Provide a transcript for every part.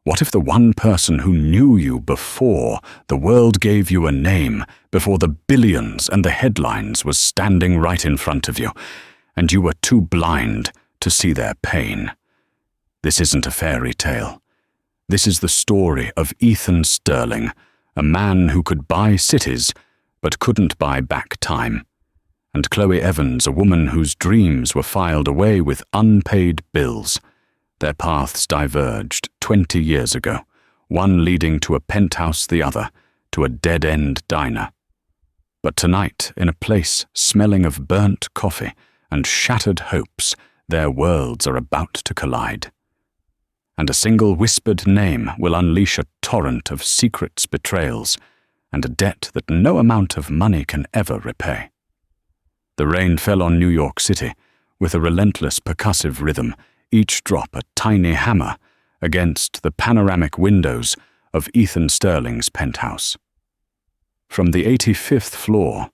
What if the one person who knew you before the world gave you a name, before the billions and the headlines was standing right in front of you, and you were too blind to see their pain? This isn't a fairy tale. This is the story of Ethan Sterling, a man who could buy cities but couldn't buy back time, and Chloe Evans, a woman whose dreams were filed away with unpaid bills. Their paths diverged 20 years ago, one leading to a penthouse, the other to a dead-end diner. But tonight, in a place smelling of burnt coffee and shattered hopes, their worlds are about to collide. And a single whispered name will unleash a torrent of secrets, betrayals, and a debt that no amount of money can ever repay. The rain fell on New York City with a relentless percussive rhythm, each drop a tiny hammer against the panoramic windows of Ethan Sterling's penthouse. From the 85th floor,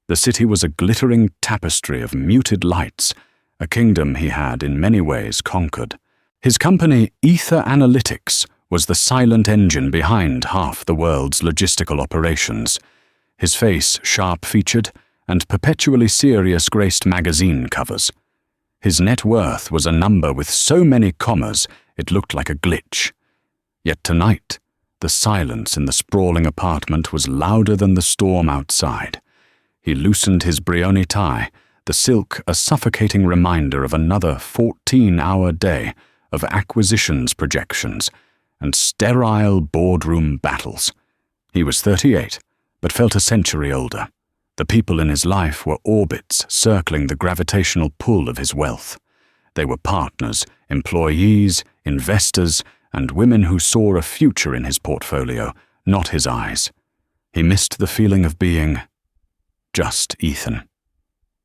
the city was a glittering tapestry of muted lights, a kingdom he had in many ways conquered. His company, Ether Analytics, was the silent engine behind half the world's logistical operations. His face, sharp-featured and perpetually serious, graced magazine covers. His net worth was a number with so many commas it looked like a glitch. Yet tonight, the silence in the sprawling apartment was louder than the storm outside. He loosened his Brioni tie, the silk a suffocating reminder of another 14-hour day of acquisitions projections and sterile boardroom battles. He was 38, but felt a century older. The people in his life were orbits circling the gravitational pull of his wealth. They were partners, employees, investors, and women who saw a future in his portfolio, not his eyes. He missed the feeling of being just Ethan,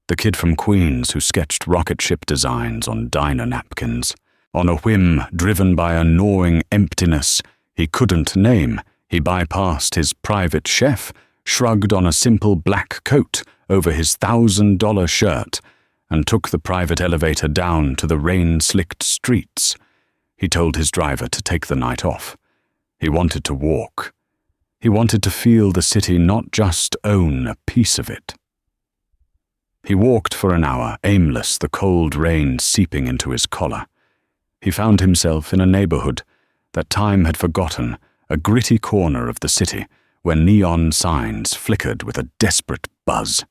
the kid from Queens who sketched rocket ship designs on diner napkins. On a whim driven by a gnawing emptiness he couldn't name, he bypassed his private chef, shrugged on a simple black coat over his $1,000 shirt, and took the private elevator down to the rain-slicked streets. He told his driver to take the night off. He wanted to walk. He wanted to feel the city, not just own a piece of it. He walked for an hour, aimless, the cold rain seeping into his collar. He found himself in a neighborhood that time had forgotten, a gritty corner of the city where neon signs flickered with a desperate buzz.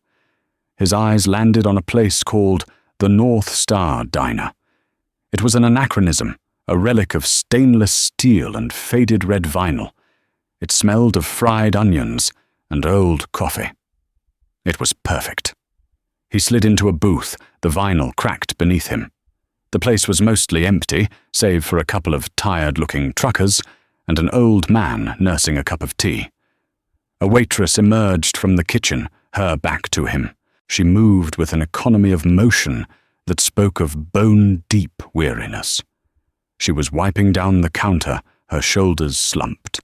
His eyes landed on a place called the North Star Diner. It was an anachronism, a relic of stainless steel and faded red vinyl. It smelled of fried onions and old coffee. It was perfect. He slid into a booth, the vinyl cracked beneath him. The place was mostly empty, save for a couple of tired-looking truckers and an old man nursing a cup of tea. A waitress emerged from the kitchen, her back to him. She moved with an economy of motion that spoke of bone-deep weariness. She was wiping down the counter, her shoulders slumped.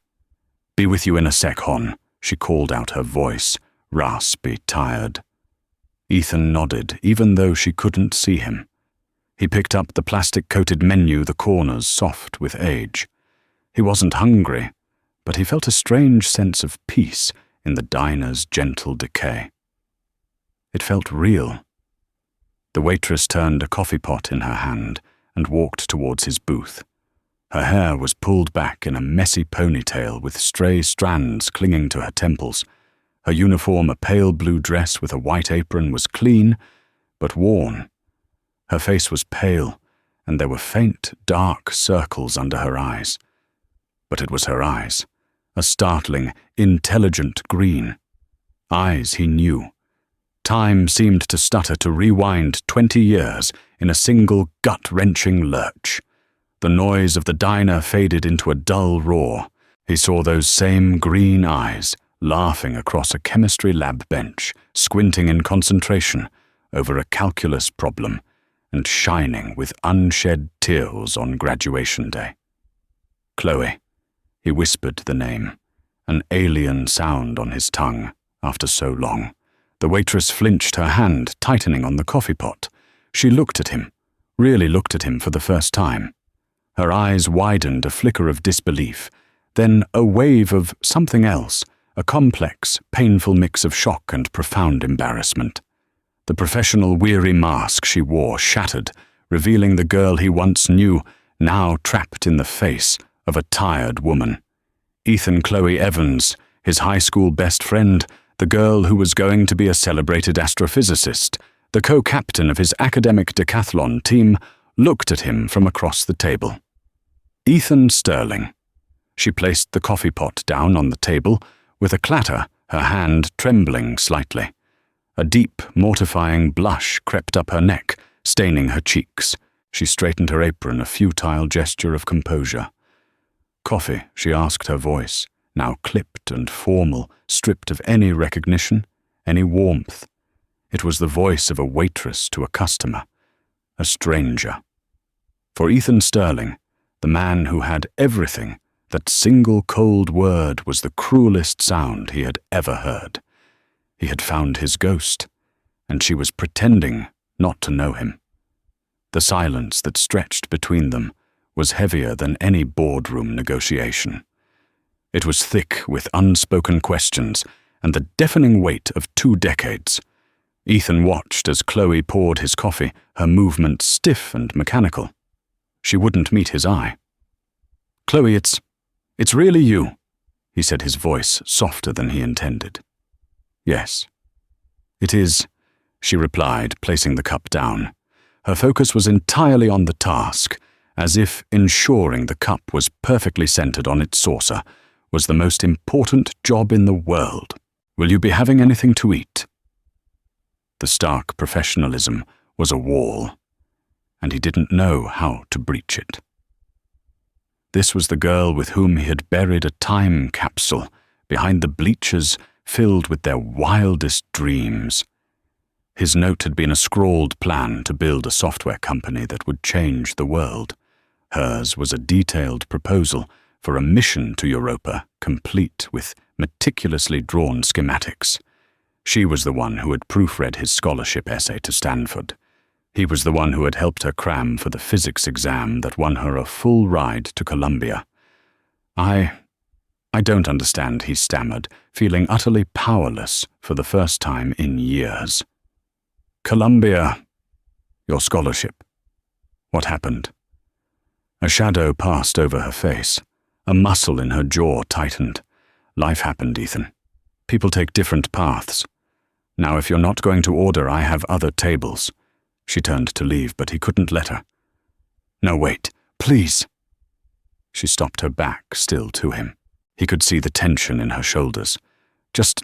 "Be with you in a sec, Hon," she called out, her voice raspy, tired. Ethan nodded, even though she couldn't see him. He picked up the plastic-coated menu, the corners soft with age. He wasn't hungry, but he felt a strange sense of peace in the diner's gentle decay. It felt real. The waitress turned a coffee pot in her hand and walked towards his booth. Her hair was pulled back in a messy ponytail with stray strands clinging to her temples. Her uniform, a pale blue dress with a white apron, was clean, but worn. Her face was pale, and there were faint, dark circles under her eyes. But it was her eyes, a startling, intelligent green. Eyes he knew. Time seemed to stutter, to rewind 20 years in a single gut-wrenching lurch. The noise of the diner faded into a dull roar. He saw those same green eyes, laughing across a chemistry lab bench, squinting in concentration over a calculus problem, and shining with unshed tears on graduation day. Chloe. He whispered the name, an alien sound on his tongue after so long. The waitress flinched, her hand tightening on the coffee pot. She looked at him, really looked at him for the first time. Her eyes widened, a flicker of disbelief, then a wave of something else, a complex, painful mix of shock and profound embarrassment. The professional weary mask she wore shattered, revealing the girl he once knew, now trapped in the face of a tired woman. Ethan Chloe Evans, his high school best friend, the girl who was going to be a celebrated astrophysicist, the co-captain of his academic decathlon team, looked at him from across the table. Ethan Sterling. She placed the coffee pot down on the table, with a clatter, her hand trembling slightly. A deep, mortifying blush crept up her neck, staining her cheeks. She straightened her apron, a futile gesture of composure. "Coffee?" she asked, her voice, now clipped and formal, stripped of any recognition, any warmth. It was the voice of a waitress to a customer, a stranger. For Ethan Sterling, the man who had everything, that single cold word was the cruelest sound he had ever heard. He had found his ghost, and she was pretending not to know him. The silence that stretched between them was heavier than any boardroom negotiation. It was thick with unspoken questions and the deafening weight of 2 decades. Ethan watched as Chloe poured his coffee, her movements stiff and mechanical. She wouldn't meet his eye. "Chloe, it's really you," he said, his voice softer than he intended. "Yes, it is," she replied, placing the cup down. Her focus was entirely on the task, as if ensuring the cup was perfectly centered on its saucer was the most important job in the world. "Will you be having anything to eat?" The stark professionalism was a wall, and he didn't know how to breach it. This was the girl with whom he had buried a time capsule behind the bleachers filled with their wildest dreams. His note had been a scrawled plan to build a software company that would change the world. Hers was a detailed proposal for a mission to Europa, complete with meticulously drawn schematics. She was the one who had proofread his scholarship essay to Stanford. He was the one who had helped her cram for the physics exam that won her a full ride to Columbia. I don't understand," he stammered, feeling utterly powerless for the first time in years. "Columbia, your scholarship. What happened?" A shadow passed over her face. A muscle in her jaw tightened. "Life happened, Ethan. People take different paths. Now, if you're not going to order, I have other tables." She turned to leave, but he couldn't let her. "No, wait, please." She stopped her back, still to him. He could see the tension in her shoulders. "Just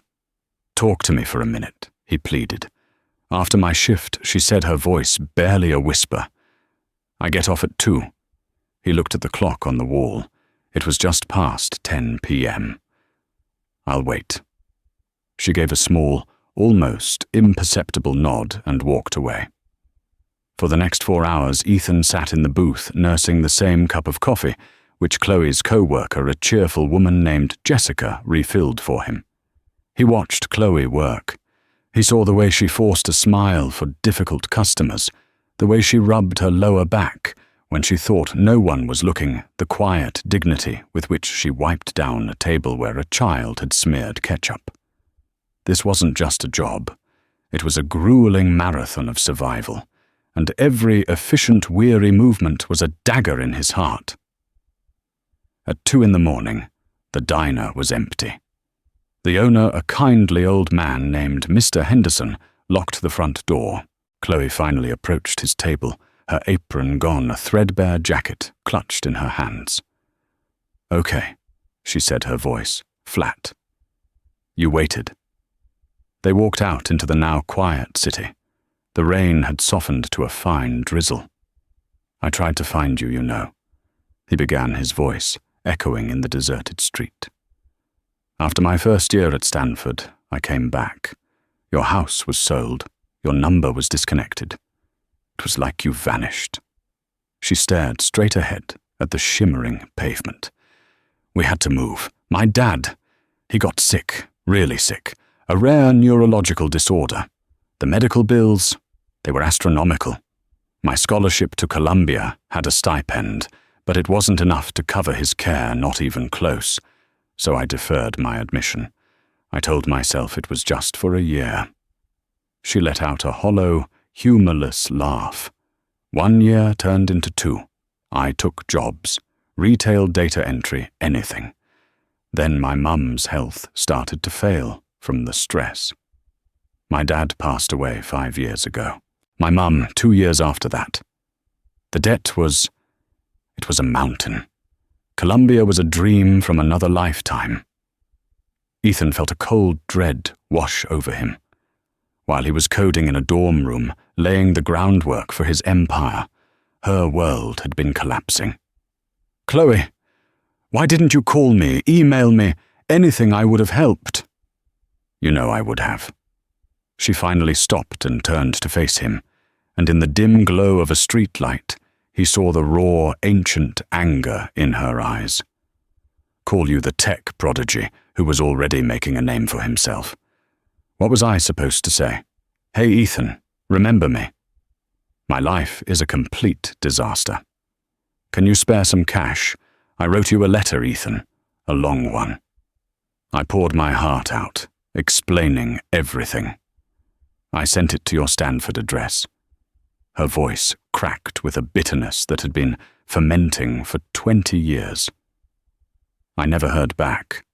talk to me for a minute," he pleaded. "After my shift," she said, her voice barely a whisper. "I get off at 2. He looked at the clock on the wall. It was just past 10 p.m. "I'll wait." She gave a small, almost imperceptible nod and walked away. For the next 4 hours, Ethan sat in the booth nursing the same cup of coffee, which Chloe's co-worker, a cheerful woman named Jessica, refilled for him. He watched Chloe work. He saw the way she forced a smile for difficult customers, the way she rubbed her lower back when she thought no one was looking, the quiet dignity with which she wiped down a table where a child had smeared ketchup. This wasn't just a job. It was a grueling marathon of survival, and every efficient, weary movement was a dagger in his heart. At 2 a.m, the diner was empty. The owner, a kindly old man named Mr. Henderson, locked the front door. Chloe finally approached his table, her apron gone, a threadbare jacket clutched in her hands. "Okay," she said, her voice flat. "You waited." They walked out into the now quiet city. The rain had softened to a fine drizzle. "I tried to find you, you know," he began, his voice echoing in the deserted street. "After my first year at Stanford, I came back. Your house was sold. Your number was disconnected. It was like you vanished." She stared straight ahead at the shimmering pavement. "We had to move. My dad, he got sick, really sick, a rare neurological disorder. The medical bills, they were astronomical. My scholarship to Columbia had a stipend, but it wasn't enough to cover his care, not even close, so I deferred my admission. I told myself it was just for a year. She let out a hollow, humorless laugh. 1 year turned into 2. I took jobs, retail data entry, anything. Then my mum's health started to fail from the stress. My dad passed away 5 years ago. My mum 2 years after that. The debt was a mountain. Colombia was a dream from another lifetime. Ethan felt a cold dread wash over him. While he was coding in a dorm room, laying the groundwork for his empire, her world had been collapsing. "Chloe, why didn't you call me, email me, anything? I would have helped." "You know I would have." She finally stopped and turned to face him, and in the dim glow of a streetlight, he saw the raw, ancient anger in her eyes. Call you the tech prodigy who was already making a name for himself. What was I supposed to say? "Hey, Ethan, remember me? My life is a complete disaster. Can you spare some cash? I wrote you a letter, Ethan, a long one." I poured my heart out, explaining everything. "I sent it to your Stanford address." Her voice cracked with a bitterness that had been fermenting for 20 years. I never heard back.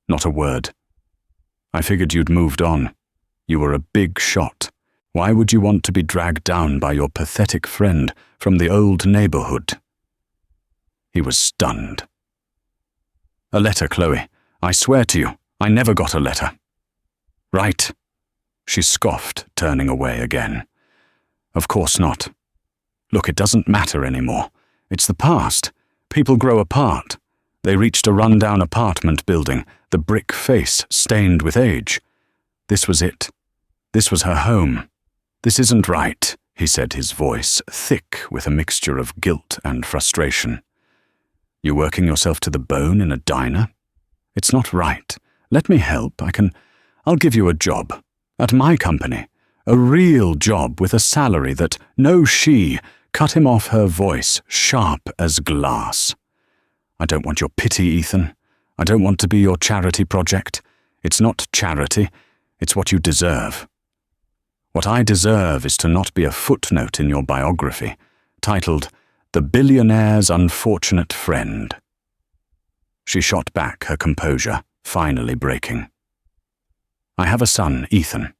Not a word. I figured you'd moved on. You were a big shot. Why would you want to be dragged down by your pathetic friend from the old neighborhood? He was stunned. "A letter, Chloe. I swear to you, I never got a letter." "Right," she scoffed, turning away again. "Of course not. Look, it doesn't matter anymore. It's the past. People grow apart. They reached a run-down apartment building, the brick face stained with age. This was it. This was her home. This isn't right," he said, his voice thick with a mixture of guilt and frustration. "You working yourself to the bone in a diner? It's not right. Let me help. I'll give you a job. At my company. A real job with a salary that, no she, cut him off, her voice sharp as glass. "I don't want your pity, Ethan. I don't want to be your charity project. It's not charity. It's what you deserve. What I deserve is to not be a footnote in your biography, titled The Billionaire's Unfortunate Friend." She shot back, her composure finally breaking. "I have a son, Ethan.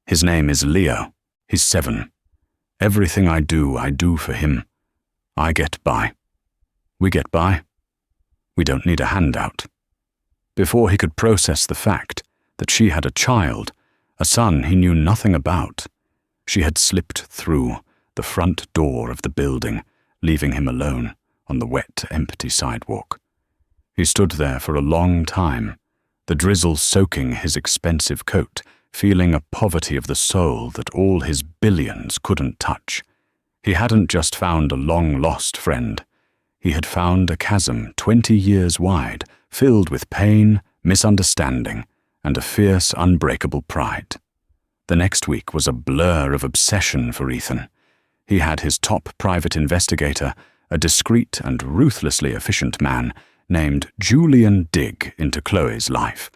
His name is Leo. He's 7. Everything I do for him. I get by. We get by. We don't need a handout." Before he could process the fact that she had a child, a son he knew nothing about, she had slipped through the front door of the building, leaving him alone on the wet, empty sidewalk. He stood there for a long time, the drizzle soaking his expensive coat, feeling a poverty of the soul that all his billions couldn't touch. He hadn't just found a long-lost friend. He had found a chasm 20 years wide, filled with pain, misunderstanding, and a fierce, unbreakable pride. The next week was a blur of obsession for Ethan. He had his top private investigator, a discreet and ruthlessly efficient man named Julian Digg, into Chloe's life.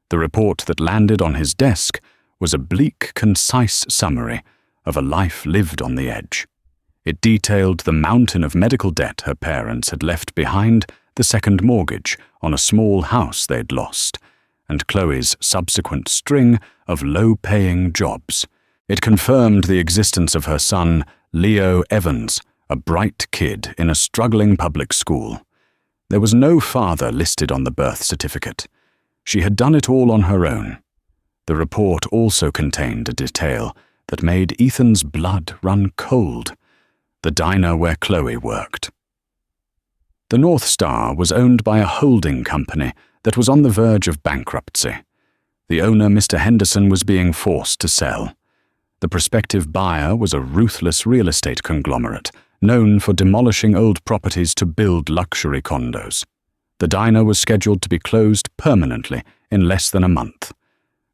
The report that landed on his desk was a bleak, concise summary of a life lived on the edge. It detailed the mountain of medical debt her parents had left behind, the second mortgage on a small house they'd lost, and Chloe's subsequent string of low-paying jobs. It confirmed the existence of her son, Leo Evans, a bright kid in a struggling public school. There was no father listed on the birth certificate. She had done it all on her own. The report also contained a detail that made Ethan's blood run cold: the diner where Chloe worked. The North Star was owned by a holding company that was on the verge of bankruptcy. The owner, Mr. Henderson, was being forced to sell. The prospective buyer was a ruthless real estate conglomerate, known for demolishing old properties to build luxury condos. The diner was scheduled to be closed permanently in less than a month.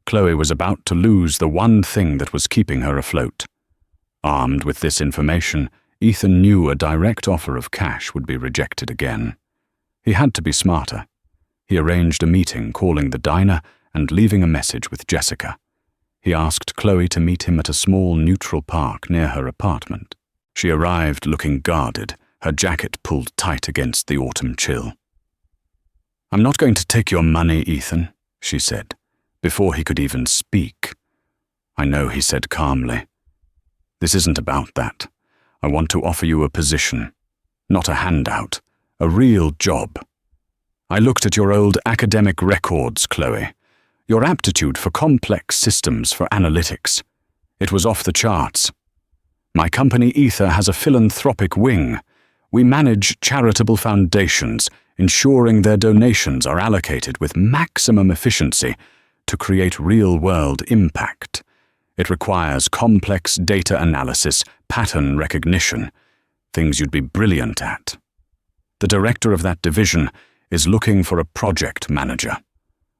Chloe was about to lose the one thing that was keeping her afloat. Armed with this information, Ethan knew a direct offer of cash would be rejected again. He had to be smarter. He arranged a meeting, calling the diner and leaving a message with Jessica. He asked Chloe to meet him at a small neutral park near her apartment. She arrived looking guarded, her jacket pulled tight against the autumn chill. "I'm not going to take your money, Ethan," she said, before he could even speak. "I know," he said calmly. "This isn't about that. I want to offer you a position, not a handout, a real job. I looked at your old academic records, Chloe. Your aptitude for complex systems for analytics. It was off the charts. My company Ether has a philanthropic wing. We manage charitable foundations, ensuring their donations are allocated with maximum efficiency to create real-world impact. It requires complex data analysis, pattern recognition, things you'd be brilliant at. The director of that division is looking for a project manager.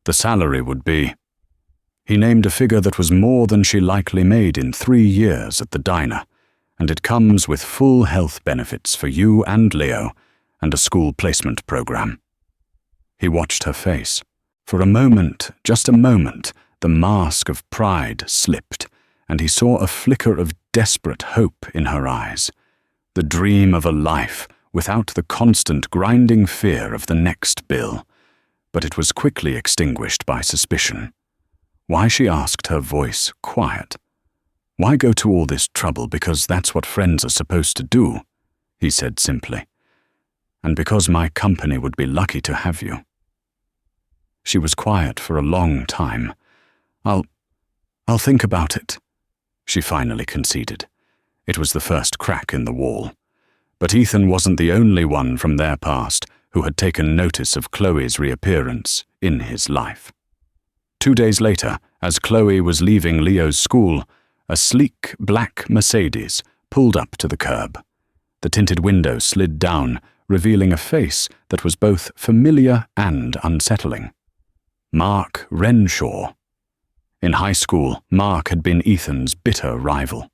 The salary would be—" He named a figure that was more than she likely made in 3 years at the diner, and it comes with full health benefits for you and Leo, and a school placement program. He watched her face. For a moment, just a moment, the mask of pride slipped, and he saw a flicker of desperate hope in her eyes. The dream of a life without the constant grinding fear of the next bill. But it was quickly extinguished by suspicion. Why, she asked, her voice quiet. "Why go to all this trouble because that's what friends are supposed to do?" he said simply. "And because my company would be lucky to have you." She was quiet for a long time. I'll think about it," she finally conceded. It was the first crack in the wall. But Ethan wasn't the only one from their past who had taken notice of Chloe's reappearance in his life. 2 days later, as Chloe was leaving Leo's school, a sleek black Mercedes pulled up to the curb. The tinted window slid down, revealing a face that was both familiar and unsettling. Mark Renshaw. In high school, Mark had been Ethan's bitter rival.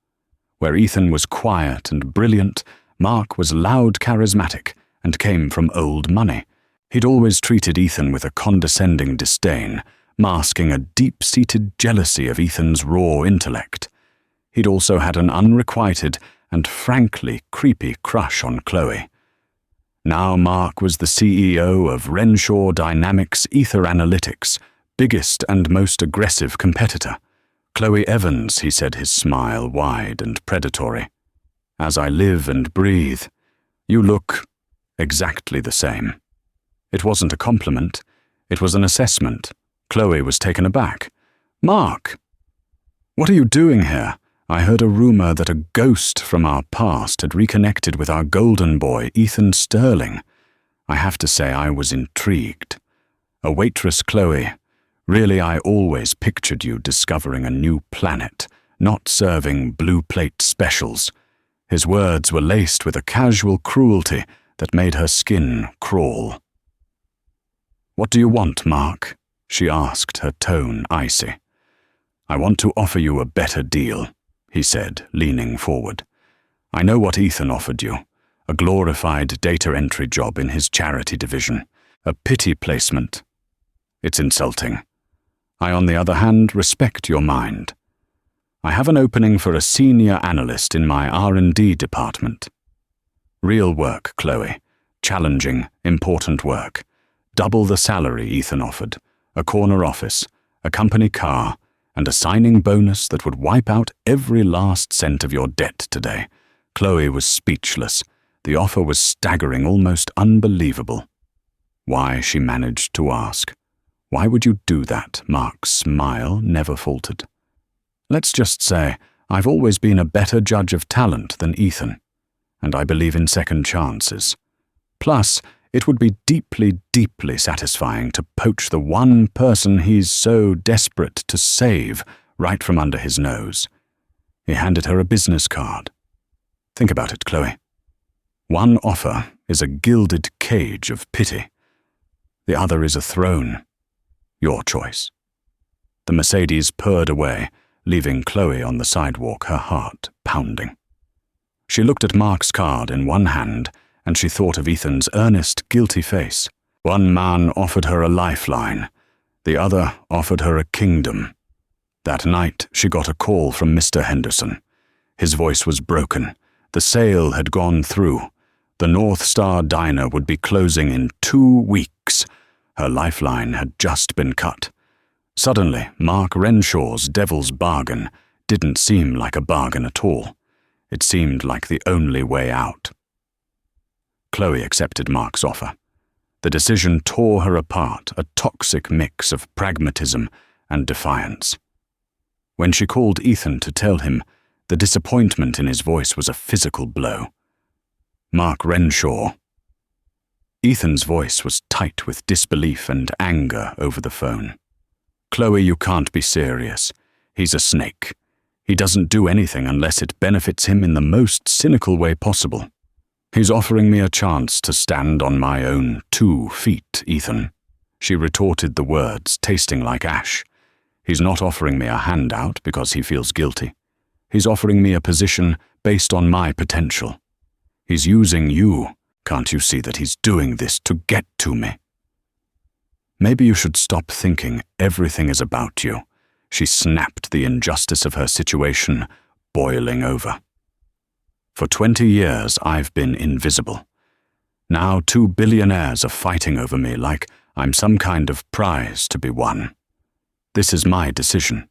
Where Ethan was quiet and brilliant, Mark was loud, charismatic, and came from old money. He'd always treated Ethan with a condescending disdain, masking a deep-seated jealousy of Ethan's raw intellect. He'd also had an unrequited and frankly creepy crush on Chloe. Now Mark was the CEO of Renshaw Dynamics Ether Analytics, biggest and most aggressive competitor. "Chloe Evans," he said, his smile wide and predatory. "As I live and breathe, you look exactly the same." It wasn't a compliment. It was an assessment. Chloe was taken aback. "Mark, what are you doing here? I heard a rumor that a ghost from our past had reconnected with our golden boy, Ethan Sterling. I have to say I was intrigued. A waitress, Chloe. Really, I always pictured you discovering a new planet, not serving blue plate specials." His words were laced with a casual cruelty that made her skin crawl. "What do you want, Mark?" she asked, her tone icy. "I want to offer you a better deal," he said, leaning forward. "I know what Ethan offered you, a glorified data entry job in his charity division, a pity placement. It's insulting. I, on the other hand, respect your mind. I have an opening for a senior analyst in my R&D department. Real work, Chloe. Challenging, important work. Double the salary Ethan offered, a corner office, a company car, and a signing bonus that would wipe out every last cent of your debt today." Chloe was speechless. The offer was staggering, almost unbelievable. Why, she managed to ask. "Why would you do that?" Mark's smile never faltered. "Let's just say I've always been a better judge of talent than Ethan, and I believe in second chances. Plus, it would be deeply, deeply satisfying to poach the one person he's so desperate to save right from under his nose." He handed her a business card. "Think about it, Chloe. One offer is a gilded cage of pity. The other is a throne. Your choice." The Mercedes purred away, leaving Chloe on the sidewalk, her heart pounding. She looked at Mark's card in one hand, and she thought of Ethan's earnest, guilty face. One man offered her a lifeline. The other offered her a kingdom. That night, she got a call from Mr. Henderson. His voice was broken. The sale had gone through. The North Star Diner would be closing in 2 weeks. Her lifeline had just been cut. Suddenly, Mark Renshaw's devil's bargain didn't seem like a bargain at all. It seemed like the only way out. Chloe accepted Mark's offer. The decision tore her apart, a toxic mix of pragmatism and defiance. When she called Ethan to tell him, the disappointment in his voice was a physical blow. Mark Renshaw. Ethan's voice was tight with disbelief and anger over the phone. Chloe, you can't be serious. He's a snake. He doesn't do anything unless it benefits him in the most cynical way possible. He's offering me a chance to stand on my own 2 feet, Ethan. She retorted the words, tasting like ash. He's not offering me a handout because he feels guilty. He's offering me a position based on my potential. He's using you. Can't you see that he's doing this to get to me? Maybe you should stop thinking everything is about you. She snapped, the injustice of her situation boiling over. For 20 years, I've been invisible. Now 2 billionaires are fighting over me like I'm some kind of prize to be won. This is my decision.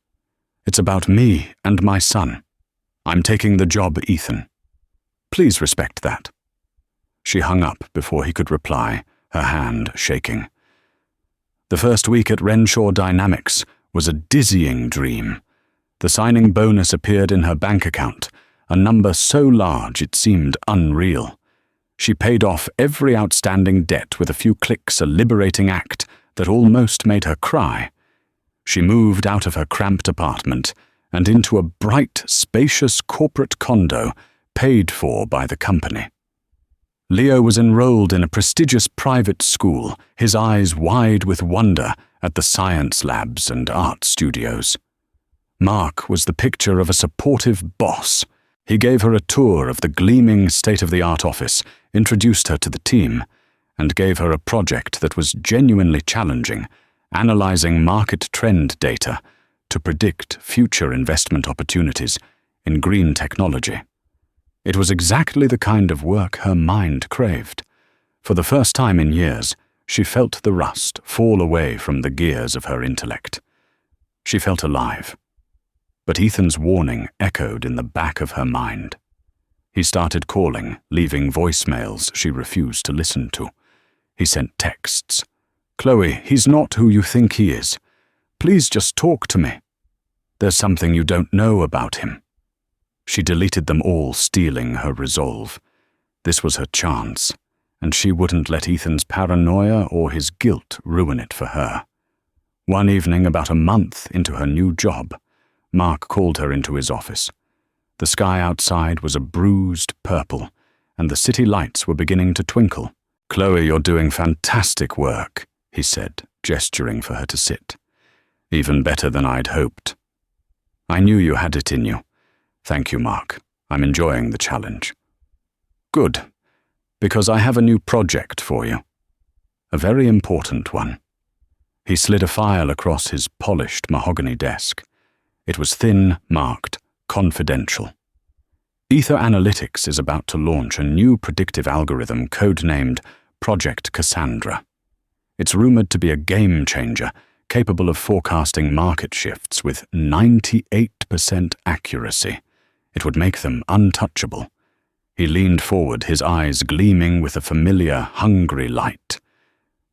It's about me and my son. I'm taking the job, Ethan. Please respect that. She hung up before he could reply, her hand shaking. The first week at Renshaw Dynamics was a dizzying dream. The signing bonus appeared in her bank account, a number so large it seemed unreal. She paid off every outstanding debt with a few clicks, a liberating act that almost made her cry. She moved out of her cramped apartment and into a bright, spacious corporate condo paid for by the company. Leo was enrolled in a prestigious private school, his eyes wide with wonder at the science labs and art studios. Mark was the picture of a supportive boss. He gave her a tour of the gleaming state-of-the-art office, introduced her to the team, and gave her a project that was genuinely challenging, analyzing market trend data to predict future investment opportunities in green technology. It was exactly the kind of work her mind craved. For the first time in years, she felt the rust fall away from the gears of her intellect. She felt alive. But Ethan's warning echoed in the back of her mind. He started calling, leaving voicemails she refused to listen to. He sent texts. "Chloe, he's not who you think he is. Please just talk to me. There's something you don't know about him." She deleted them all, steeling her resolve. This was her chance, and she wouldn't let Ethan's paranoia or his guilt ruin it for her. One evening, about a month into her new job, Mark called her into his office. The sky outside was a bruised purple, and the city lights were beginning to twinkle. "Chloe, you're doing fantastic work," he said, gesturing for her to sit. "Even better than I'd hoped. I knew you had it in you. Thank you, Mark. I'm enjoying the challenge." "Good, because I have a new project for you. A very important one." He slid a file across his polished mahogany desk. It was thin, marked, confidential. Ether Analytics is about to launch a new predictive algorithm codenamed Project Cassandra. It's rumored to be a game changer, capable of forecasting market shifts with 98% accuracy. It would make them untouchable. He leaned forward, his eyes gleaming with a familiar, hungry light.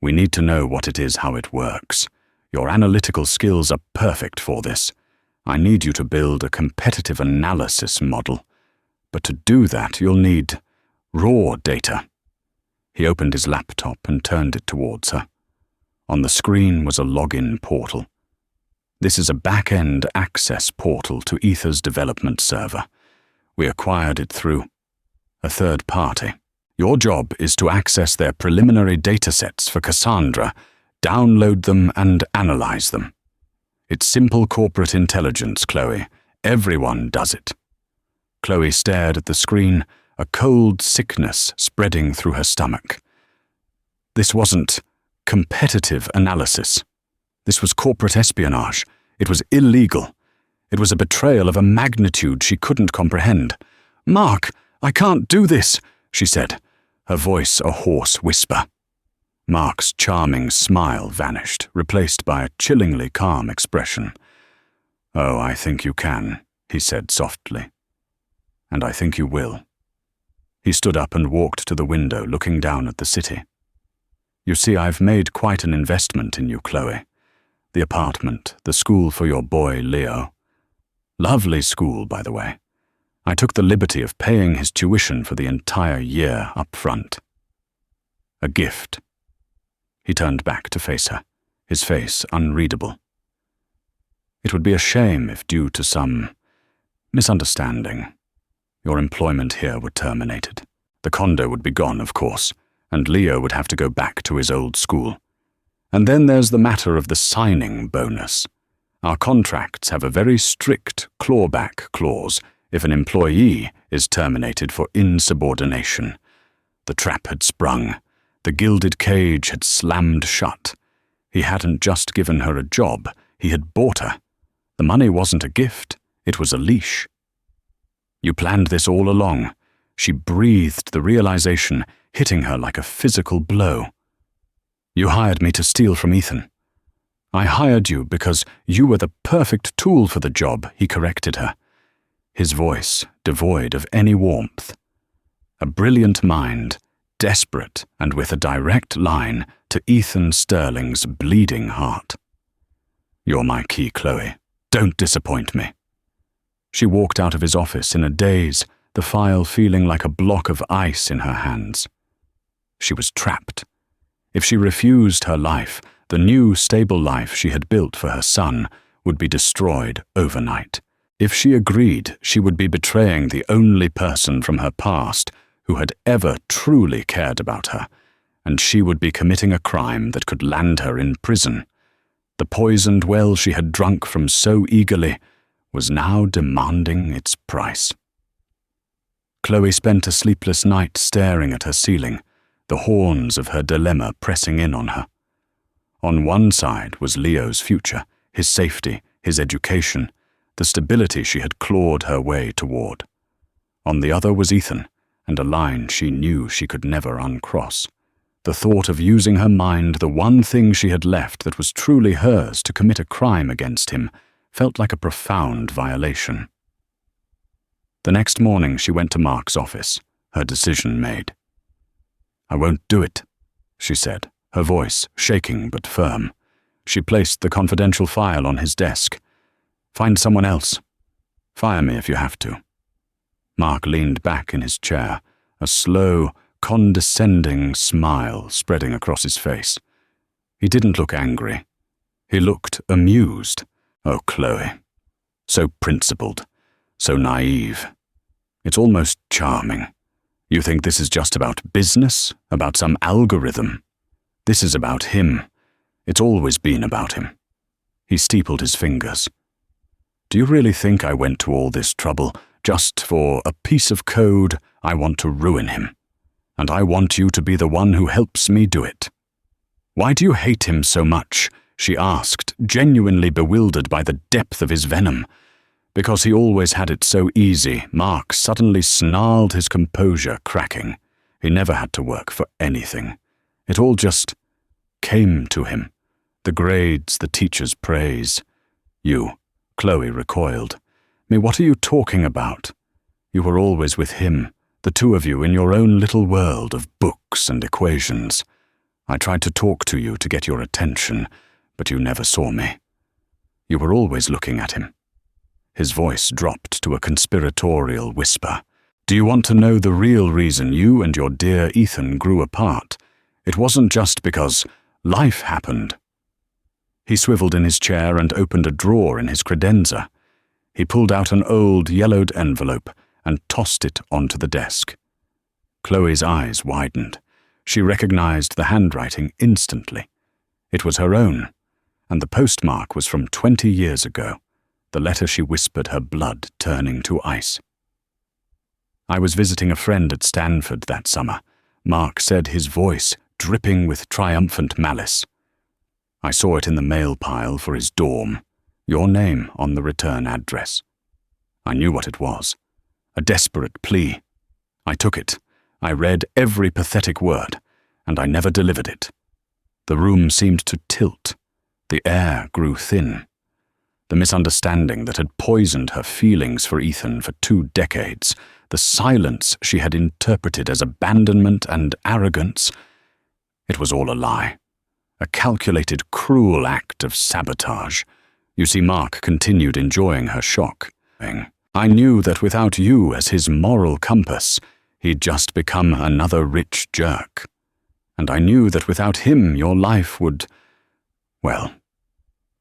"We need to know what it is, how it works. Your analytical skills are perfect for this. I need you to build a competitive analysis model. But to do that, you'll need raw data." He opened his laptop and turned it towards her. On the screen was a login portal. "This is a back-end access portal to Ether's development server. We acquired it through a third party. Your job is to access their preliminary datasets for Cassandra, download them and analyze them. It's simple corporate intelligence, Chloe. Everyone does it." Chloe stared at the screen, a cold sickness spreading through her stomach. This wasn't competitive analysis. This was corporate espionage. It was illegal. It was a betrayal of a magnitude she couldn't comprehend. "Mark, I can't do this," she said, her voice a hoarse whisper. Mark's charming smile vanished, replaced by a chillingly calm expression. "Oh, I think you can," he said softly. "And I think you will." He stood up and walked to the window, looking down at the city. "You see, I've made quite an investment in you, Chloe. The apartment, the school for your boy, Leo. Lovely school, by the way. I took the liberty of paying his tuition for the entire year up front. A gift." He turned back to face her, his face unreadable. "It would be a shame if, due to some misunderstanding, your employment here were terminated. The condo would be gone, of course, and Leo would have to go back to his old school. And then there's the matter of the signing bonus. Our contracts have a very strict clawback clause if an employee is terminated for insubordination. The trap had sprung. The gilded cage had slammed shut. He hadn't just given her a job, he had bought her. The money wasn't a gift, it was a leash. You planned this all along. She breathed the realization, hitting her like a physical blow. You hired me to steal from Ethan. I hired you because you were the perfect tool for the job, he corrected her, his voice devoid of any warmth. A brilliant mind, desperate and with a direct line to Ethan Sterling's bleeding heart. You're my key, Chloe. Don't disappoint me. She walked out of his office in a daze, the file feeling like a block of ice in her hands. She was trapped. If she refused her life, the new, stable life she had built for her son would be destroyed overnight. If she agreed, she would be betraying the only person from her past who had ever truly cared about her, and she would be committing a crime that could land her in prison. The poisoned well she had drunk from so eagerly was now demanding its price. Chloe spent a sleepless night staring at her ceiling, the horns of her dilemma pressing in on her. On one side was Leo's future, his safety, his education, the stability she had clawed her way toward. On the other was Ethan, and a line she knew she could never uncross. The thought of using her mind, the one thing she had left that was truly hers, to commit a crime against him, felt like a profound violation. The next morning she went to Mark's office, her decision made. "I won't do it," she said, her voice shaking but firm. She placed the confidential file on his desk. "Find someone else. Fire me if you have to." Mark leaned back in his chair, a slow, condescending smile spreading across his face. He didn't look angry. He looked amused. Oh, Chloe. So principled, so naive. It's almost charming. You think this is just about business, about some algorithm. This is about him. It's always been about him. He steepled his fingers. Do you really think I went to all this trouble just for a piece of code? I want to ruin him. And I want you to be the one who helps me do it. Why do you hate him so much? She asked, genuinely bewildered by the depth of his venom. Because he always had it so easy, Mark suddenly snarled, his composure cracking. He never had to work for anything. It all just came to him. The grades, the teacher's praise. You, Chloe recoiled. Me, what are you talking about? You were always with him, the two of you in your own little world of books and equations. I tried to talk to you to get your attention, but you never saw me. You were always looking at him. His voice dropped to a conspiratorial whisper. Do you want to know the real reason you and your dear Ethan grew apart? It wasn't just because life happened. He swiveled in his chair and opened a drawer in his credenza. He pulled out an old, yellowed envelope and tossed it onto the desk. Chloe's eyes widened. She recognized the handwriting instantly. It was her own, and the postmark was from 20 years ago, the letter she whispered, her blood turning to ice. I was visiting a friend at Stanford that summer, Mark said, his voice dripping with triumphant malice. I saw it in the mail pile for his dorm, your name on the return address. I knew what it was, a desperate plea. I took it. I read every pathetic word, and I never delivered it. The room seemed to tilt. The air grew thin. The misunderstanding that had poisoned her feelings for Ethan for 2 decades, the silence she had interpreted as abandonment and arrogance, it was all a lie. A calculated, cruel act of sabotage. You see, Mark continued enjoying her shock. I knew that without you as his moral compass, he'd just become another rich jerk. And I knew that without him your life would, well,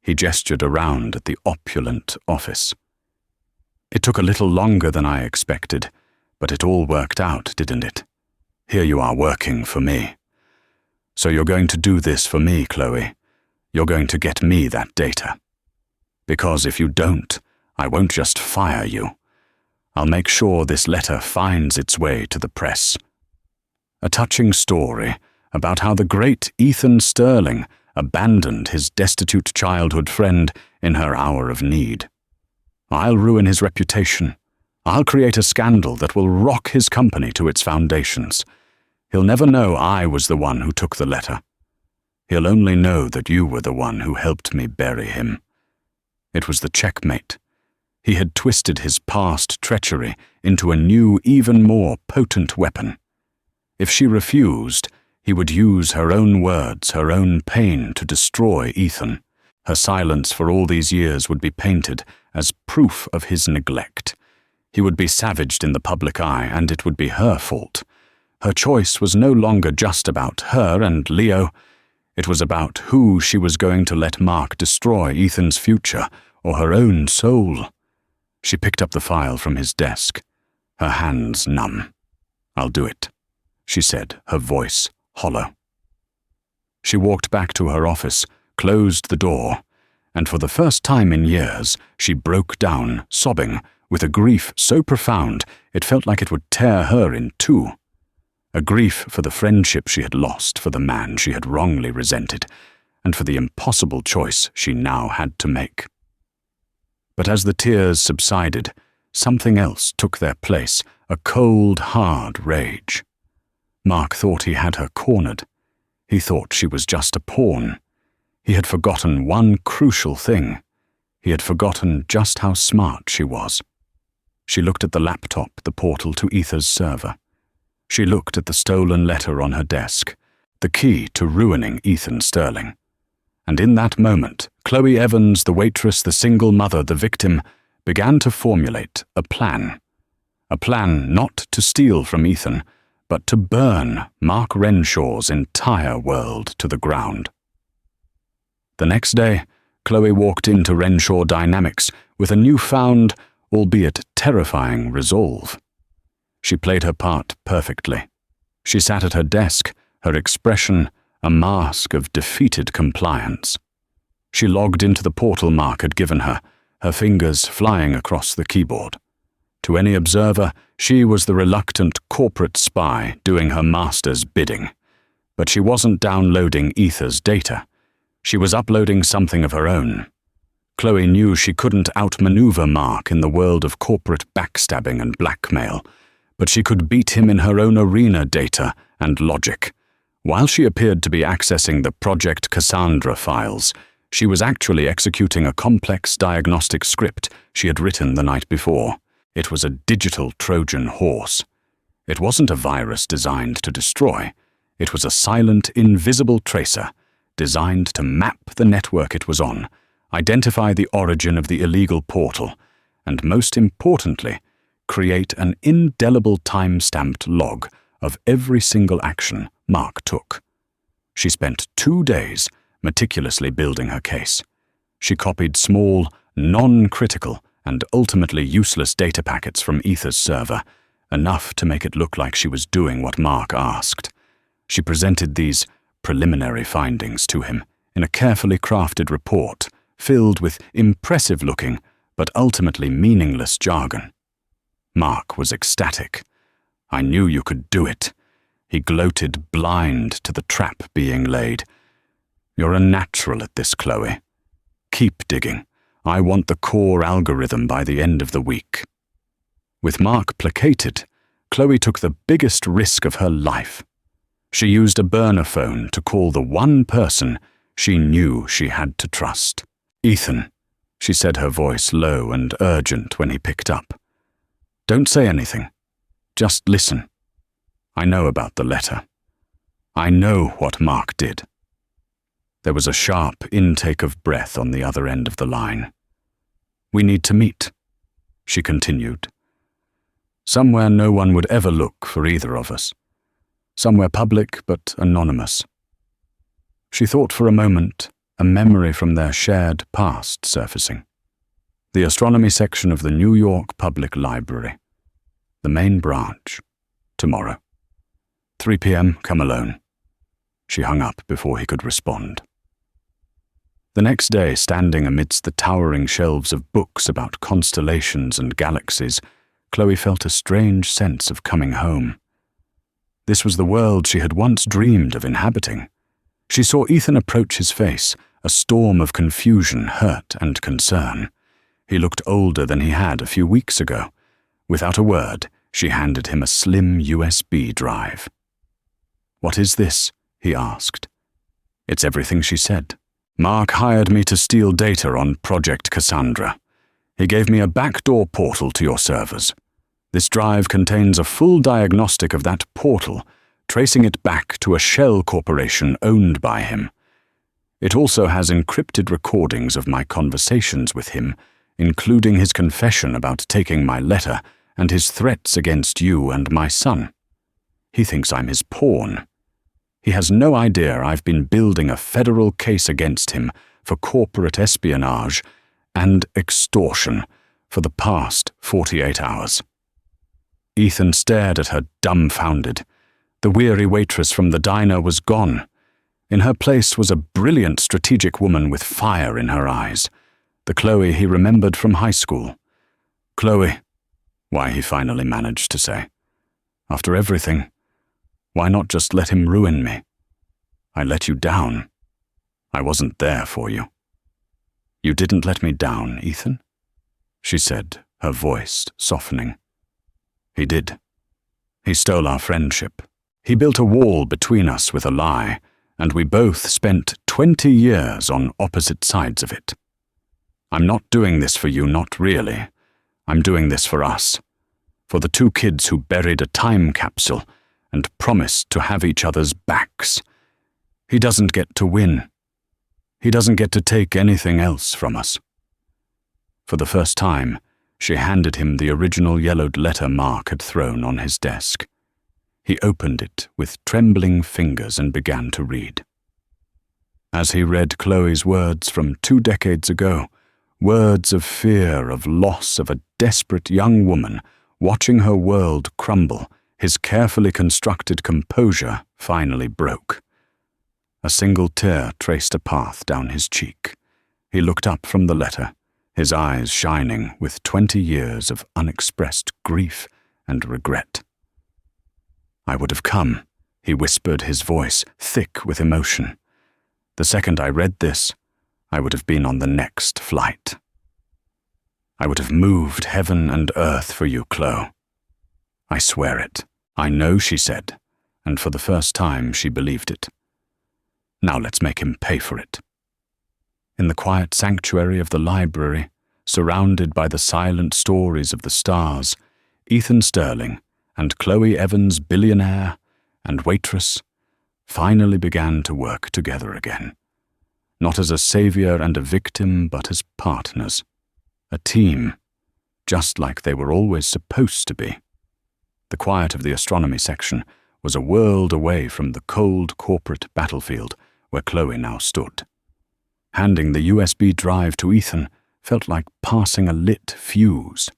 he gestured around at the opulent office. It took a little longer than I expected, but it all worked out, didn't it? Here you are working for me. So you're going to do this for me, Chloe. You're going to get me that data. Because if you don't, I won't just fire you. I'll make sure this letter finds its way to the press. A touching story about how the great Ethan Sterling abandoned his destitute childhood friend in her hour of need. I'll ruin his reputation. I'll create a scandal that will rock his company to its foundations. He'll never know I was the one who took the letter. He'll only know that you were the one who helped me bury him. It was the checkmate. He had twisted his past treachery into a new, even more potent weapon. If she refused, he would use her own words, her own pain to destroy Ethan. Her silence for all these years would be painted as proof of his neglect. He would be savaged in the public eye, and it would be her fault. Her choice was no longer just about her and Leo. It was about who she was going to let Mark destroy Ethan's future or her own soul. She picked up the file from his desk, her hands numb. "I'll do it," she said, her voice hollow. She walked back to her office, closed the door, and for the first time in years, she broke down, sobbing, with a grief so profound it felt like it would tear her in two. A grief for the friendship she had lost, for the man she had wrongly resented, and for the impossible choice she now had to make. But as the tears subsided, something else took their place, a cold, hard rage. Mark thought he had her cornered. He thought she was just a pawn. He had forgotten one crucial thing. He had forgotten just how smart she was. She looked at the laptop, the portal to Ether's server. She looked at the stolen letter on her desk, the key to ruining Ethan Sterling. And in that moment, Chloe Evans, the waitress, the single mother, the victim, began to formulate a plan. A plan not to steal from Ethan, but to burn Mark Renshaw's entire world to the ground. The next day, Chloe walked into Renshaw Dynamics with a newfound, albeit terrifying, resolve. She played her part perfectly. She sat at her desk, her expression a mask of defeated compliance. She logged into the portal Mark had given her, her fingers flying across the keyboard. To any observer, she was the reluctant corporate spy doing her master's bidding. But she wasn't downloading Ether's data. She was uploading something of her own. Chloe knew she couldn't outmaneuver Mark in the world of corporate backstabbing and blackmail, but she could beat him in her own arena data and logic. While she appeared to be accessing the Project Cassandra files, she was actually executing a complex diagnostic script she had written the night before. It was a digital Trojan horse. It wasn't a virus designed to destroy. It was a silent, invisible tracer designed to map the network it was on, identify the origin of the illegal portal, and most importantly, create an indelible time-stamped log of every single action Mark took. She spent 2 days meticulously building her case. She copied small, non-critical, and ultimately useless data packets from Ether's server, enough to make it look like she was doing what Mark asked. She presented these preliminary findings to him in a carefully crafted report filled with impressive-looking but ultimately meaningless jargon. Mark was ecstatic. I knew you could do it. He gloated, blind to the trap being laid. You're a natural at this, Chloe. Keep digging. I want the core algorithm by the end of the week. With Mark placated, Chloe took the biggest risk of her life. She used a burner phone to call the one person she knew she had to trust. Ethan, she said, her voice low and urgent when he picked up. Don't say anything. Just listen. I know about the letter. I know what Mark did. There was a sharp intake of breath on the other end of the line. We need to meet, she continued. Somewhere no one would ever look for either of us. Somewhere public but anonymous. She thought for a moment, a memory from their shared past surfacing. The astronomy section of the New York Public Library. The main branch. Tomorrow. 3 p.m., come alone. She hung up before he could respond. The next day, standing amidst the towering shelves of books about constellations and galaxies, Chloe felt a strange sense of coming home. This was the world she had once dreamed of inhabiting. She saw Ethan approach his face, a storm of confusion, hurt, and concern. He looked older than he had a few weeks ago. Without a word, she handed him a slim USB drive. What is this? He asked. It's everything she said. Mark hired me to steal data on Project Cassandra. He gave me a backdoor portal to your servers. This drive contains a full diagnostic of that portal, tracing it back to a shell corporation owned by him. It also has encrypted recordings of my conversations with him, including his confession about taking my letter and his threats against you and my son. He thinks I'm his pawn. He has no idea I've been building a federal case against him for corporate espionage and extortion for the past 48 hours. Ethan stared at her dumbfounded. The weary waitress from the diner was gone. In her place was a brilliant strategic woman with fire in her eyes, the Chloe he remembered from high school. Chloe, why he finally managed to say. After everything, why not just let him ruin me? I let you down. I wasn't there for you. You didn't let me down, Ethan? She said, her voice softening. He did. He stole our friendship. He built a wall between us with a lie, and we both spent 20 years on opposite sides of it. I'm not doing this for you, not really. I'm doing this for us. For the two kids who buried a time capsule and promised to have each other's backs. He doesn't get to win. He doesn't get to take anything else from us. For the first time, she handed him the original yellowed letter Mark had thrown on his desk. He opened it with trembling fingers and began to read. As he read Chloe's words from 2 decades ago, words of fear, of loss, of a desperate young woman watching her world crumble, his carefully constructed composure finally broke. A single tear traced a path down his cheek. He looked up from the letter, his eyes shining with 20 years of unexpressed grief and regret. I would have come, he whispered, his voice thick with emotion. The second I read this, I would have been on the next flight. I would have moved heaven and earth for you, Chloe. I swear it. I know, she said, and for the first time she believed it. Now let's make him pay for it. In the quiet sanctuary of the library, surrounded by the silent stories of the stars, Ethan Sterling and Chloe Evans, Billionaire, and Waitress finally began to work together again. Not as a savior and a victim, but as partners. A team, just like they were always supposed to be. The quiet of the astronomy section was a world away from the cold corporate battlefield where Chloe now stood. Handing the USB drive to Ethan felt like passing a lit fuse.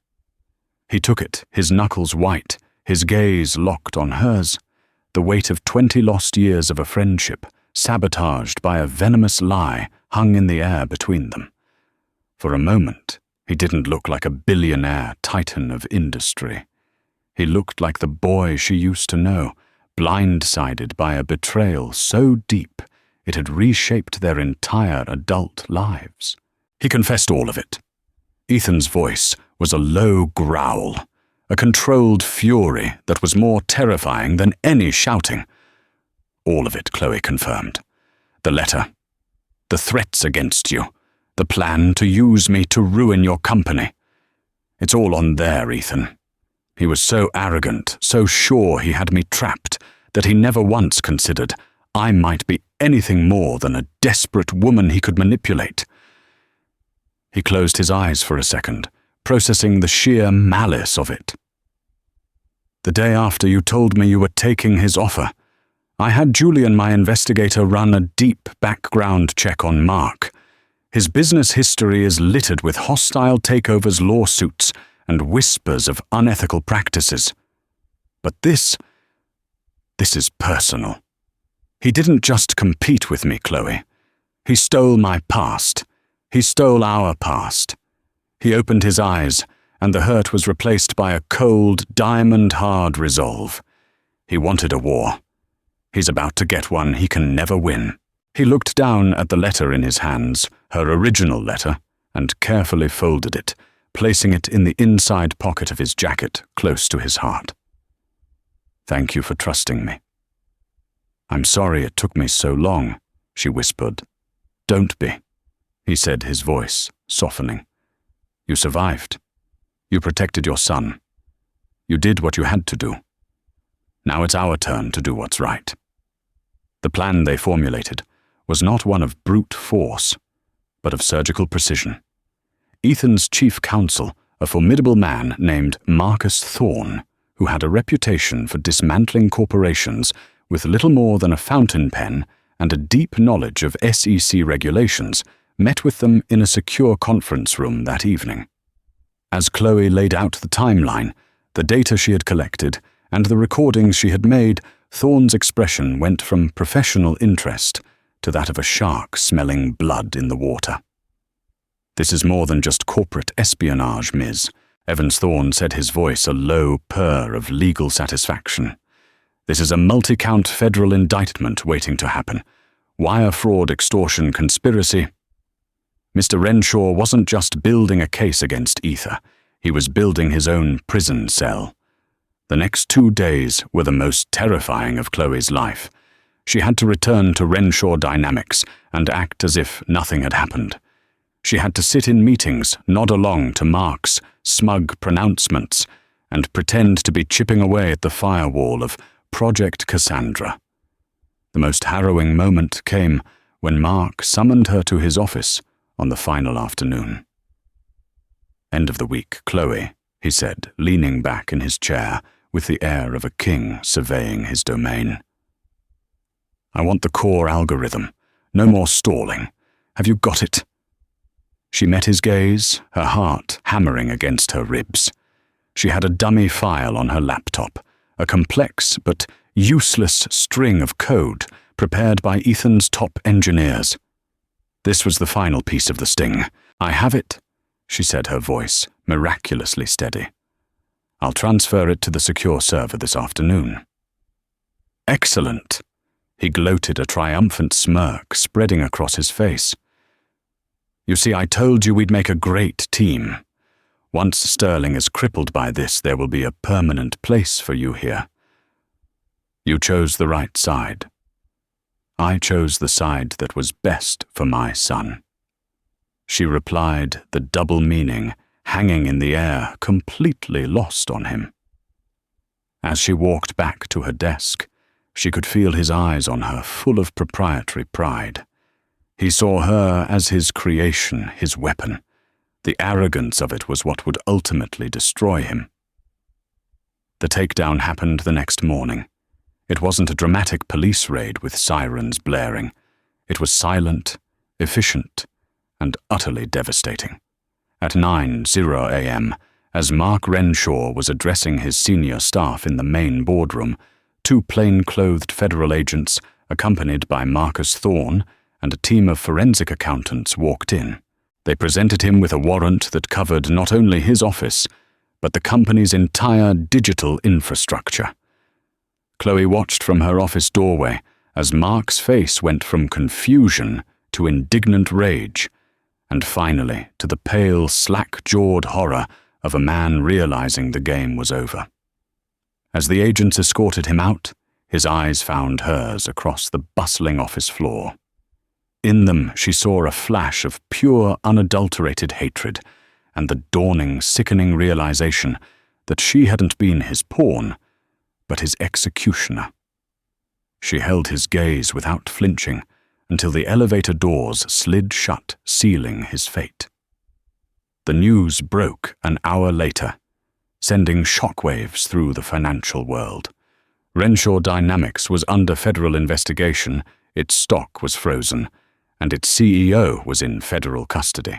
He took it, his knuckles white, his gaze locked on hers, the weight of 20 lost years of a friendship, sabotaged by a venomous lie, hung in the air between them. For a moment, he didn't look like a billionaire titan of industry. He looked like the boy she used to know, blindsided by a betrayal so deep it had reshaped their entire adult lives. He confessed all of it. Ethan's voice was a low growl, a controlled fury that was more terrifying than any shouting. All of it, Chloe confirmed. The letter, the threats against you, the plan to use me to ruin your company. It's all on there, Ethan. He was so arrogant, so sure he had me trapped, that he never once considered I might be anything more than a desperate woman he could manipulate. He closed his eyes for a second, processing the sheer malice of it. The day after you told me you were taking his offer, I had Julian, my investigator, run a deep background check on Mark. His business history is littered with hostile takeovers, lawsuits, and whispers of unethical practices. But this is personal. He didn't just compete with me, Chloe. He stole my past. He stole our past. He opened his eyes, and the hurt was replaced by a cold, diamond-hard resolve. He wanted a war. He's about to get one he can never win. He looked down at the letter in his hands, her original letter, and carefully folded it, placing it in the inside pocket of his jacket, close to his heart. Thank you for trusting me. I'm sorry it took me so long, she whispered. Don't be, he said, his voice softening. You survived. You protected your son. You did what you had to do. Now it's our turn to do what's right. The plan they formulated was not one of brute force, but of surgical precision. Ethan's chief counsel, a formidable man named Marcus Thorne, who had a reputation for dismantling corporations with little more than a fountain pen and a deep knowledge of SEC regulations, met with them in a secure conference room that evening. As Chloe laid out the timeline, the data she had collected, and the recordings she had made, Thorne's expression went from professional interest to that of a shark smelling blood in the water. This is more than just corporate espionage, Ms. Evans Thorne said, his voice a low purr of legal satisfaction. This is a multi-count federal indictment waiting to happen. Wire fraud, extortion, conspiracy. Mr. Renshaw wasn't just building a case against Ether. He was building his own prison cell. The next 2 days were the most terrifying of Chloe's life. She had to return to Renshaw Dynamics and act as if nothing had happened. She had to sit in meetings, nod along to Mark's smug pronouncements, and pretend to be chipping away at the firewall of Project Cassandra. The most harrowing moment came when Mark summoned her to his office on the final afternoon. End of the week, Chloe, he said, leaning back in his chair with the air of a king surveying his domain. I want the core algorithm. No more stalling. Have you got it? She met his gaze, her heart hammering against her ribs. She had a dummy file on her laptop, a complex but useless string of code prepared by Ethan's top engineers. This was the final piece of the sting. I have it, she said, her voice miraculously steady. I'll transfer it to the secure server this afternoon. Excellent. He gloated, a triumphant smirk spreading across his face. You see, I told you we'd make a great team. Once Sterling is crippled by this, there will be a permanent place for you here. You chose the right side. I chose the side that was best for my son. She replied, the double meaning hanging in the air, completely lost on him. As she walked back to her desk, she could feel his eyes on her, full of proprietary pride. He saw her as his creation, his weapon. The arrogance of it was what would ultimately destroy him. The takedown happened the next morning. It wasn't a dramatic police raid with sirens blaring. It was silent, efficient, and utterly devastating. At 9:00 a.m., as Mark Renshaw was addressing his senior staff in the main boardroom, 2 plain-clothed federal agents, accompanied by Marcus Thorne and a team of forensic accountants, walked in. They presented him with a warrant that covered not only his office, but the company's entire digital infrastructure. Chloe watched from her office doorway as Mark's face went from confusion to indignant rage, and finally to the pale, slack-jawed horror of a man realizing the game was over. As the agents escorted him out, his eyes found hers across the bustling office floor. In them she saw a flash of pure, unadulterated hatred, and the dawning, sickening realization that she hadn't been his pawn, but his executioner. She held his gaze without flinching until the elevator doors slid shut, sealing his fate. The news broke an hour later, sending shockwaves through the financial world. Renshaw Dynamics was under federal investigation, its stock was frozen, and its CEO was in federal custody.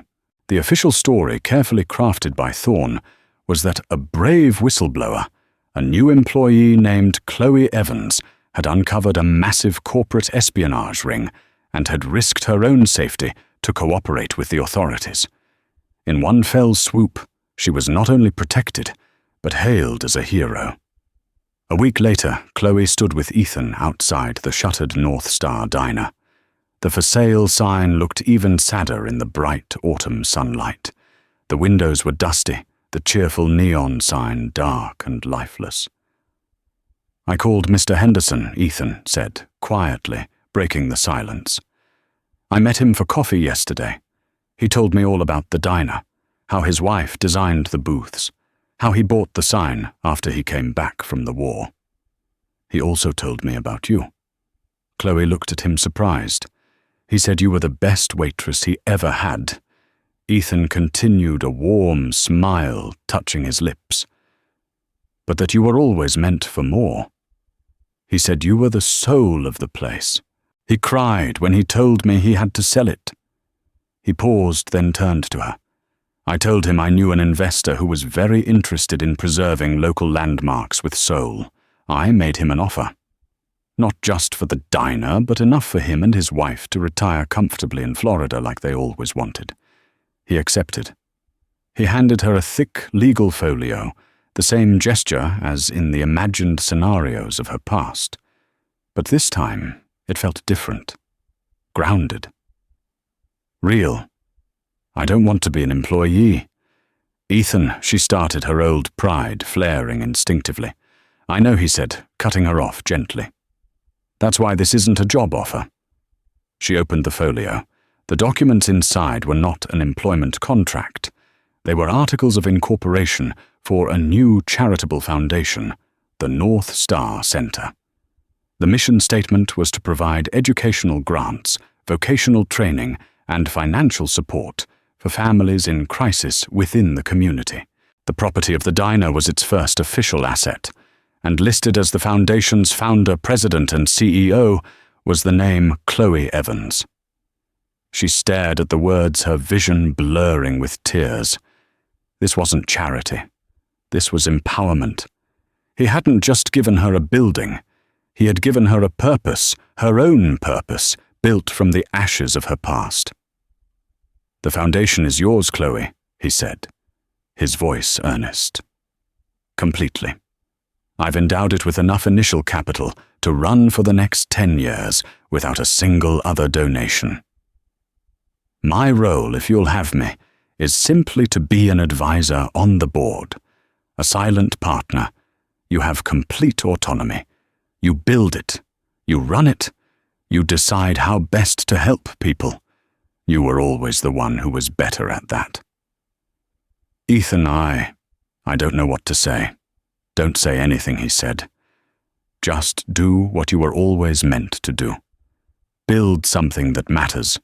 The official story, carefully crafted by Thorne, was that a brave whistleblower, a new employee named Chloe Evans, had uncovered a massive corporate espionage ring and had risked her own safety to cooperate with the authorities. In one fell swoop, she was not only protected, but hailed as a hero. A week later, Chloe stood with Ethan outside the shuttered North Star diner. The for sale sign looked even sadder in the bright autumn sunlight. The windows were dusty, the cheerful neon sign dark and lifeless. "I called Mr. Henderson," Ethan said, quietly, breaking the silence. "I met him for coffee yesterday. He told me all about the diner, how his wife designed the booths, how he bought the sign after he came back from the war. He also told me about you." Chloe looked at him surprised. "He said you were the best waitress he ever had." Ethan continued, a warm smile touching his lips. "But that you were always meant for more. He said you were the soul of the place. He cried when he told me he had to sell it." He paused, then turned to her. "I told him I knew an investor who was very interested in preserving local landmarks with soul. I made him an offer. Not just for the diner, but enough for him and his wife to retire comfortably in Florida like they always wanted. He accepted. He handed her a thick legal folio, the same gesture as in the imagined scenarios of her past. But this time, it felt different. Grounded. Real. "I don't want to be an employee." "Ethan," she started, her old pride flaring instinctively. "I know," he said, cutting her off gently. "That's why this isn't a job offer." She opened the folio. The documents inside were not an employment contract. They were articles of incorporation for a new charitable foundation, the North Star Center. The mission statement was to provide educational grants, vocational training, and financial support for families in crisis within the community. The property of the diner was its first official asset, and listed as the foundation's founder, president, and CEO was the name Chloe Evans. She stared at the words, her vision blurring with tears. This wasn't charity. This was empowerment. He hadn't just given her a building. He had given her a purpose, her own purpose, built from the ashes of her past. "The foundation is yours, Chloe," he said, his voice earnest. "Completely. I've endowed it with enough initial capital to run for the next 10 years without a single other donation. My role, if you'll have me, is simply to be an advisor on the board, a silent partner. You have complete autonomy. You build it. You run it. You decide how best to help people. You were always the one who was better at that." "Ethan, I don't know what to say." "Don't say anything," he said. "Just do what you were always meant to do. Build something that matters."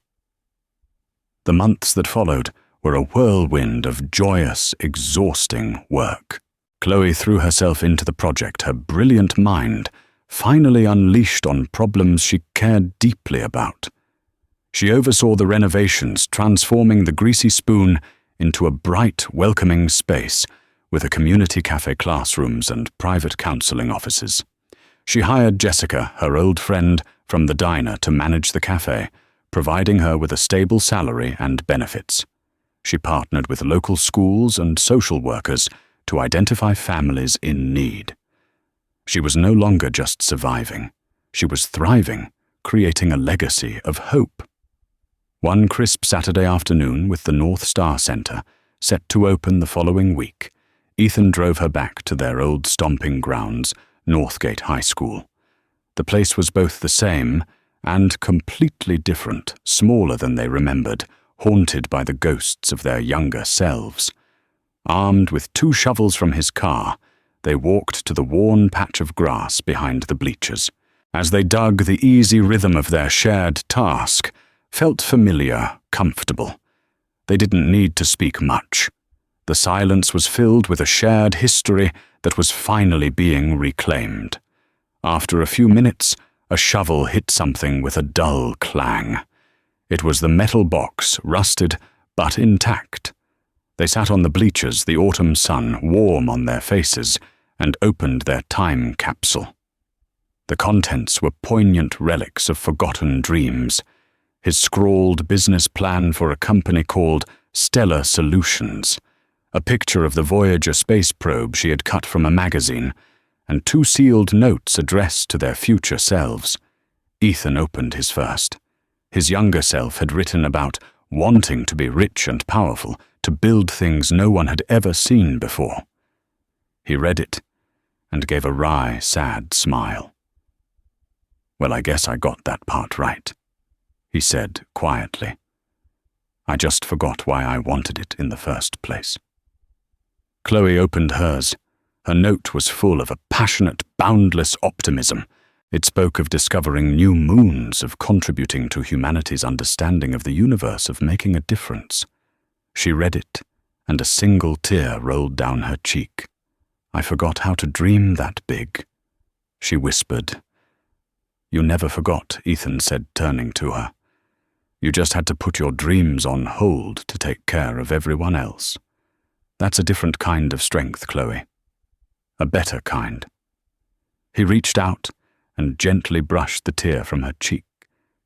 The months that followed were a whirlwind of joyous, exhausting work. Chloe threw herself into the project, her brilliant mind finally unleashed on problems she cared deeply about. She oversaw the renovations, transforming the Greasy Spoon into a bright, welcoming space with a community cafe, classrooms, and private counseling offices. She hired Jessica, her old friend, from the diner to manage the cafe, providing her with a stable salary and benefits. She partnered with local schools and social workers to identify families in need. She was no longer just surviving. She was thriving, creating a legacy of hope. One crisp Saturday afternoon, with the North Star Center set to open the following week, Ethan drove her back to their old stomping grounds, Northgate High School. The place was both the same and completely different, smaller than they remembered, haunted by the ghosts of their younger selves. Armed with 2 shovels from his car, they walked to the worn patch of grass behind the bleachers. As they dug, the easy rhythm of their shared task felt familiar, comfortable. They didn't need to speak much. The silence was filled with a shared history that was finally being reclaimed. After a few minutes, a shovel hit something with a dull clang. It was the metal box, rusted but intact. They sat on the bleachers, the autumn sun warm on their faces, and opened their time capsule. The contents were poignant relics of forgotten dreams. His scrawled business plan for a company called Stellar Solutions, a picture of the Voyager space probe she had cut from a magazine, and 2 sealed notes addressed to their future selves. Ethan opened his first. His younger self had written about wanting to be rich and powerful, to build things no one had ever seen before. He read it and gave a wry, sad smile. "Well, I guess I got that part right," he said quietly. "I just forgot why I wanted it in the first place." Chloe opened hers. Her note was full of a passionate, boundless optimism. It spoke of discovering new moons, of contributing to humanity's understanding of the universe, of making a difference. She read it, and a single tear rolled down her cheek. "I forgot how to dream that big," she whispered. "You never forgot," Ethan said, turning to her. "You just had to put your dreams on hold to take care of everyone else. That's a different kind of strength, Chloe. A better kind." He reached out and gently brushed the tear from her cheek,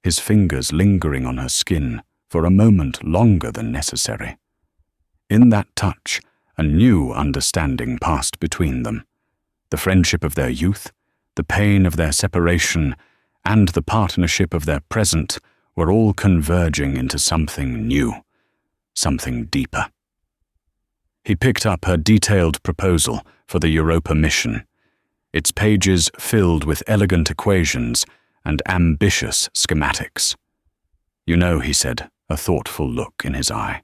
his fingers lingering on her skin for a moment longer than necessary. In that touch, a new understanding passed between them. The friendship of their youth, the pain of their separation, and the partnership of their present were all converging into something new, something deeper. He picked up her detailed proposal for the Europa mission, its pages filled with elegant equations and ambitious schematics. "You know," he said, a thoughtful look in his eye.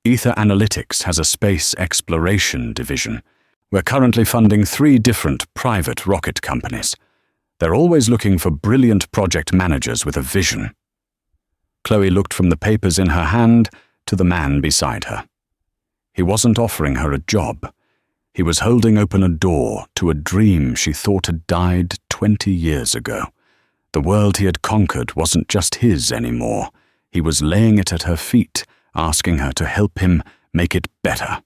"Ether Analytics has a space exploration division. We're currently funding 3 different private rocket companies. They're always looking for brilliant project managers with a vision." Chloe looked from the papers in her hand to the man beside her. He wasn't offering her a job. He was holding open a door to a dream she thought had died 20 years ago. The world he had conquered wasn't just his anymore. He was laying it at her feet, asking her to help him make it better.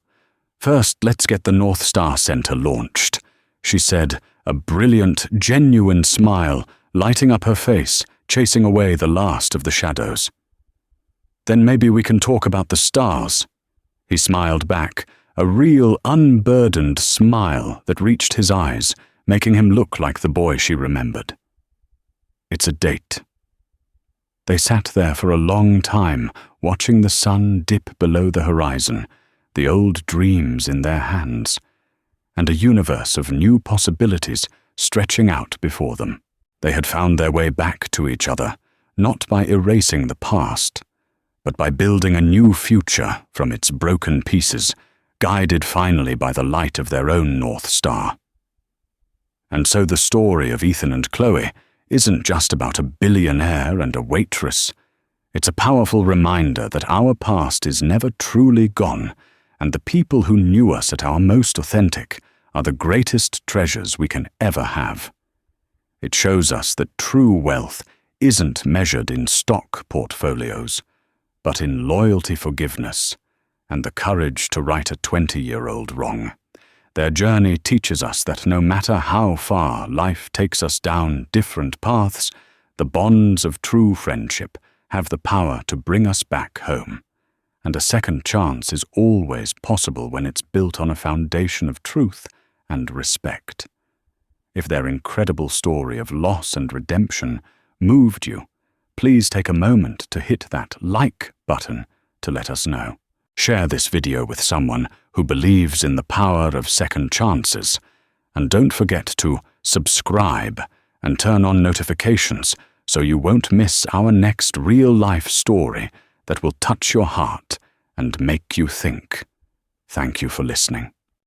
"First, let's get the North Star Center launched," she said, a brilliant, genuine smile lighting up her face, chasing away the last of the shadows. "Then maybe we can talk about the stars." He smiled back, a real, unburdened smile that reached his eyes, making him look like the boy she remembered. "It's a date." They sat there for a long time, watching the sun dip below the horizon, the old dreams in their hands, and a universe of new possibilities stretching out before them. They had found their way back to each other, not by erasing the past, but by building a new future from its broken pieces, guided finally by the light of their own North Star. And so the story of Ethan and Chloe isn't just about a billionaire and a waitress. It's a powerful reminder that our past is never truly gone, and the people who knew us at our most authentic are the greatest treasures we can ever have. It shows us that true wealth isn't measured in stock portfolios, but in loyalty, forgiveness, and the courage to right a 20-year-old wrong. Their journey teaches us that no matter how far life takes us down different paths, the bonds of true friendship have the power to bring us back home. and a second chance is always possible when it's built on a foundation of truth and respect. If their incredible story of loss and redemption moved you, please take a moment to hit that like button to let us know. Share this video with someone who believes in the power of second chances, and don't forget to subscribe and turn on notifications so you won't miss our next real-life story that will touch your heart and make you think. Thank you for listening.